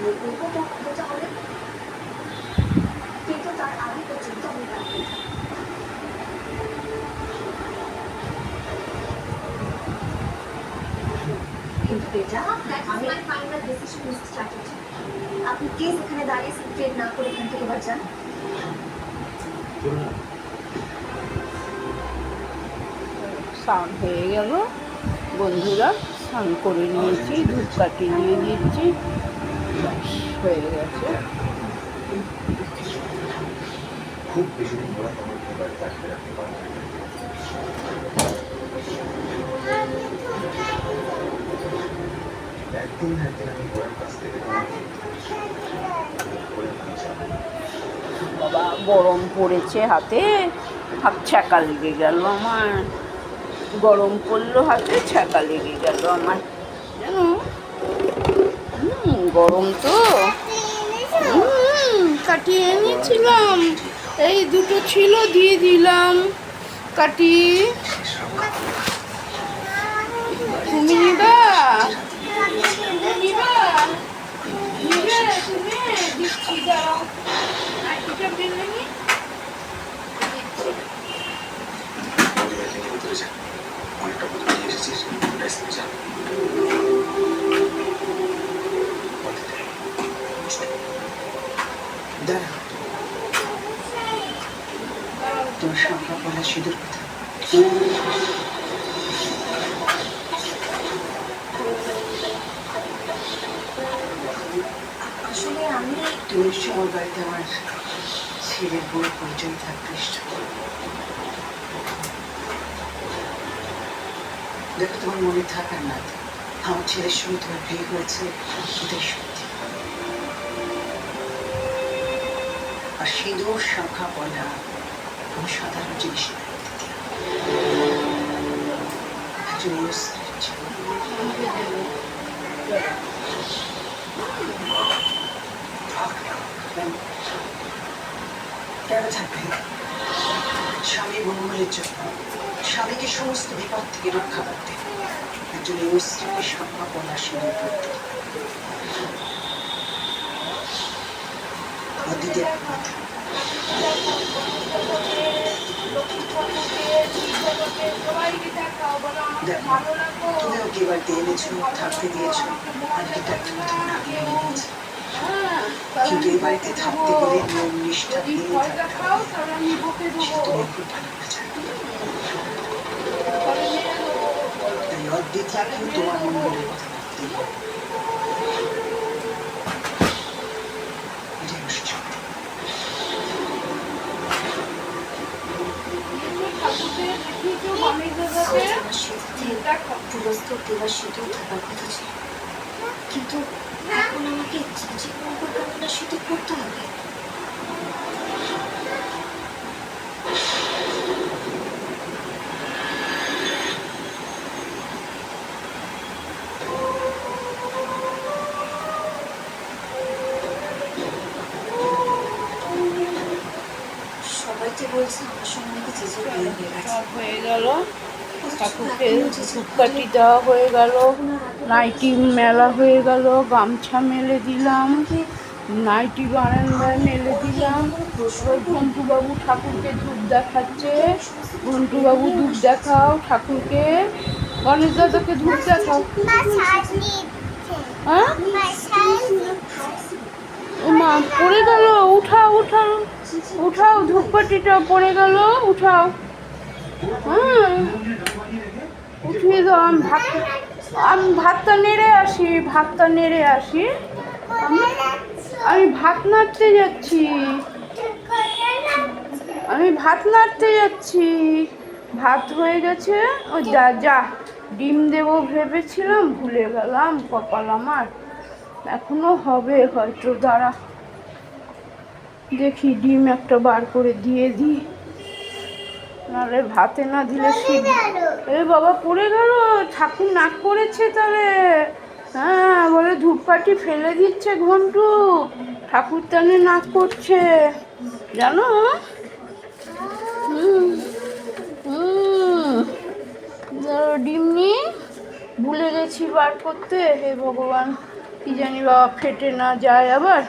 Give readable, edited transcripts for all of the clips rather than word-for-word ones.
তাহলে কিন্তু তার আগে পর্যন্ত আমি রাখবো। কিন্তু বেটা, আমি ফাইনাল ডিসিশন নিতে চাচ্ছি। আপনি প্লিজ এখানে দাঁড়িয়ে সিক্রেট না করে এখান থেকে এবার যান। স্নান হয়ে গেল বন্ধুরা, স্নান করে নিয়েছি, ধূপকাঠি দিয়ে দিচ্ছি, হয়ে গেছে। খুব বেশি দিন ধরে আমার মোবাইল রাখতে রাখতে পারবে একদিন না একদিন আমি ঘোড়ার কাছ থেকে বাবা গরম পড়েছে হাতে, হাত ছ্যাঁকা লেগে গেল আমার, গরম পড়লো হাতে, ছ্যাঁকা লেগে গেল আমার জানো। গরম তো। কাটিয়ে এনেছিলাম, এই দুটো ছিল দিয়ে দিলাম কাটি। তুমি নিবা? নিবা? নিবে তুমি? দিচ্ছি, দাও আইটিটা বেলে নি। অনেকটা বদলে নিয়ে এসেছিস, তোর সংখ্যা বলা সিঁদুর কথা। আসলে আমি তুই নিশ্চয় আমার বাড়িতে আমার ছেলের বউয়ের পরিচয় থাকতিস। দেখো তোমার মনে থাকার না, আমার ছেলের সঙ্গে তোমার বিয়ে হয়েছে এটাই সত্যি। আর সিঁদুর সংখ্যা বলা কোনো সাধারণ জিনিস নয়, একজন মুসলিম ছিল। কেন থাকবে? স্বামী মঙ্গলের জন্য, স্বামীকে সমস্ত বিপদ থেকে রক্ষা করতে একজন মুসলিমকে সংখ্যা বলা সিঁদুর করতে। অদ্বিতীয় কথা, তুমি ওকে বাড়িতে এনেছো, থাকতে দিয়েছো, আর এটা তুমি তোমার আগে মেনে নিয়েছো। কিন্তু এই বাড়িতে থাকতে গেলে নিয়ম নিষ্ঠা দিয়ে থাকতে হবে, সেটা তোমার খুব ভালো করে জানো। তাই অদ্বিতীয়কেও তোমার মঙ্গলের কথা ভাবতে হবে। এটাই নিশ্চয়। কিন্তু এখন আমাকে জীবন পরিকল্পনা শুধু করতে হবে। সবাই যে বলছে আমার সঙ্গে নাকি জিজুর বিয়ে হয়ে গেছে। হয়ে গেল, ঠাকুরকে ধূপকাঠি দেওয়া হয়ে গেল, নাইটি মেলা হয়ে গেল, গামছা মেলে দিলাম, নাইটি বারান্দায় মেলে দিলাম। এবার ঘন্টুবাবু ঠাকুরকে ধূপ দেখাচ্ছে। ঘন্টুবাবু ধূপ দেখাও ঠাকুরকে, গণেশ দাদাকে ধূপ দেখাও। হ্যাঁ ও মা পড়ে গেল, উঠাও উঠাও উঠাও, ধূপকাঠিটা পড়ে গেল, উঠাও। হ্যাঁ উঠিয়ে দাও। আমি ভাতটা নেড়ে আসি, ভাতটা নেড়ে আসি। আমি ভাত নাড়তে যাচ্ছি, আমি ভাত নাড়তে যাচ্ছি। ভাত হয়ে গেছে। ও যা যা, ডিম দেবো ভেবেছিলাম, ভুলে গেলাম, কপাল আমার। এখনো হবে হয়তো, দাঁড়া দেখি ডিম একটা বার করে দিয়ে দিই, নাহলে ভাতে না দিলে সিদ্ধ। এ বাবা পড়ে গেল, ঠাকুর নাক করেছে তাহলে। হ্যাঁ বলে ধূপকাঠি ফেলে দিচ্ছে ঘন্টু, ঠাকুর টানে নাক করছে জানো। ডিম নিয়ে ভুলে গেছি বার করতে, হে ভগবান। কি জানি বাবা ফেটে না যায় আবার।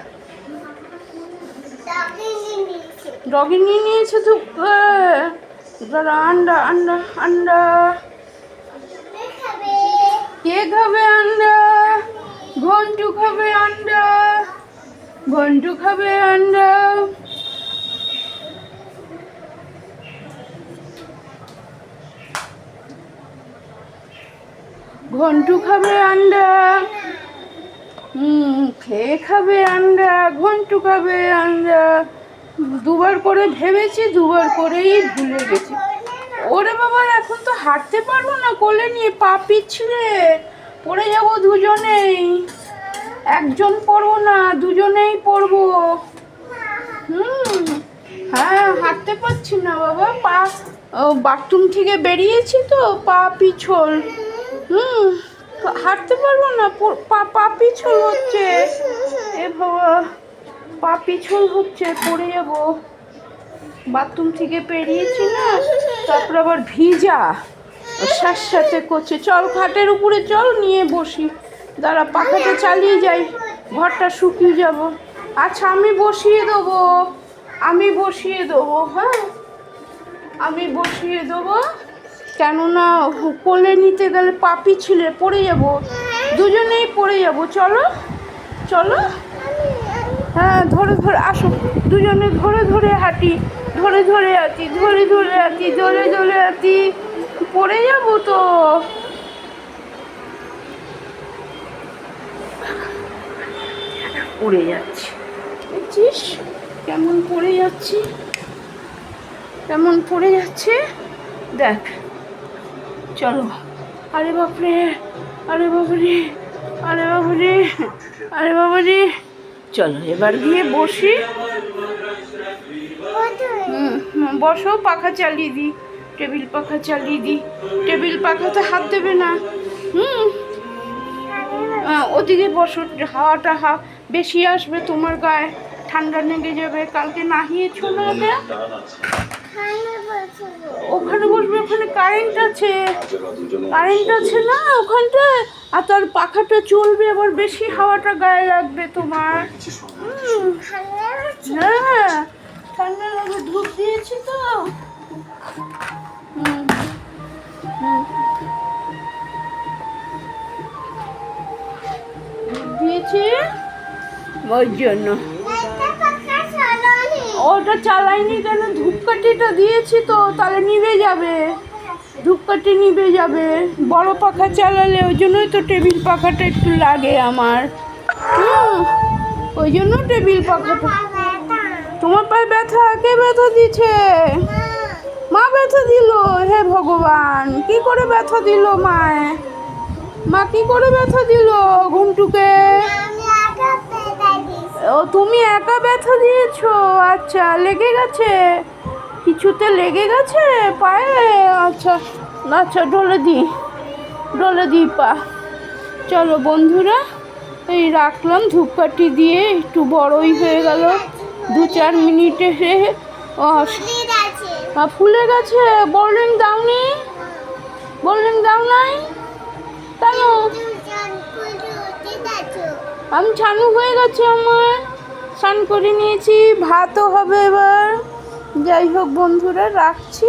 ডগি নিয়ে নিয়েছে তো। দাঁড়া, আন্ডা আন্ডা আন্ডা। কে খাবে আন্ডা? ঘন্টু খাবে আন্ডা, ঘন্টু খাবে আন্ডা। ঘন্টু খাবে আন্ডা। খেয়ে খাবে আন্ডা, ঘন্টু খাবে আন্ডা। দুবার করে ভেবেছি, দুবার করেই ভুলে গেছি। ওরে বাবা, এখন তো হাঁটতে পারবো না, কোলে নিয়ে পা পিছলে পড়ে যাবো দুজনেই। একজন পড়বো না, দুজনেই পড়বো। হ্যাঁ, হাঁটতে পারছি না বাবা, পা বাথরুম থেকে বেরিয়েছি তো, পা পিছল। হাঁটতে পারবো না, পা পিছল হচ্ছে। এ বাবা, পা পিছল হচ্ছে, পড়ে যাবো। বাথরুম থেকে বেরিয়েছি না, তারপর আবার ভিজা সাথে করছে। চল খাটের উপরে চল, নিয়ে বসি। দাঁড়া, পাখাটা চালিয়ে যাই, ঘরটা শুকিয়ে যাব। আচ্ছা, আমি বসিয়ে দেবো, আমি বসিয়ে দেবো। হ্যাঁ, আমি বসিয়ে দেবো। কেননা কোলে নিতে গেলে পা পিছলে পড়ে যাব, দুজনেই পড়ে যাব। চলো চলো। হ্যাঁ, ধরে ধরে আসো, দুজনে ধরে ধরে হাঁটি, ধরে ধরে আছি, ধরে ধরে আছি, ধরে ধরে আছি। পড়ে যাবো তো। পড়ে যাচ্ছি, দেখছিস কেমন পড়ে যাচ্ছি, কেমন পড়ে যাচ্ছে দেখ। চলো। আরে বাপরে, আরে বাবারে, আরে বাবারে, আরে বাবারে। চলো এবার গিয়ে বসি। বসো, পাখা চালিয়ে দিই, টেবিল পাখা চালিয়ে দিই। টেবিল পাখাতে হাত দেবে না। ওদিকে বসো, হাওয়াটা বেশি আসবে তোমার গায়ে, ঠান্ডা লেগে যাবে। কালকে নাহিয়েছো না ওটা? ওখানে বসবে, ওখানে কারেন্ট আছে, কারেন্ট আছে না ওখানটায়। আর তার পাখাটা চলবে, আবার বেশি হাওয়াটা গায়ে লাগবে তোমার। হ্যাঁ, ঠান্ডা লাগবে, ধূপ দিয়েছি তো। দিয়েছি ওই জন্য। ওটা চালাইনি কেন? ধূপকাঠিটা দিয়েছি তো, তাহলে নিভে যাবে, ধূপকাঠি নিভে যাবে। বড় পাখা চালালে, ওই জন্যই তো টেবিল পাখাটা একটু লাগে আমার। ওই জন্য টেবিল পাখাটা। তোমার পায়ে ব্যথা? কে ব্যথা দিচ্ছে? মা ব্যথা দিল? হে ভগবান, কি করে ব্যথা দিল মায়? মা কি করে ব্যথা দিল ঘন্টুকে? ও, তুমি একা ব্যথা দিয়েছো? আচ্ছা, লেগে গেছে, কিছুতে লেগে গেছে পায়ে? আচ্ছা আচ্ছা, ডলে দিই পা। চলো বন্ধুরা, এই রাখলাম, ধূপকাঠি দিয়ে একটু বড়ই হয়ে গেল 2-4 মিনিটে। ফুলে গেছে। বোল্ডিং দাওনি? বোল্ডিং দাও নাই কেন? আমি ছানু হয়ে গেছে, আমার স্নান করে নিয়েছি, ভাতও হবে এবার। যাই হোক বন্ধুরা, রাখছি।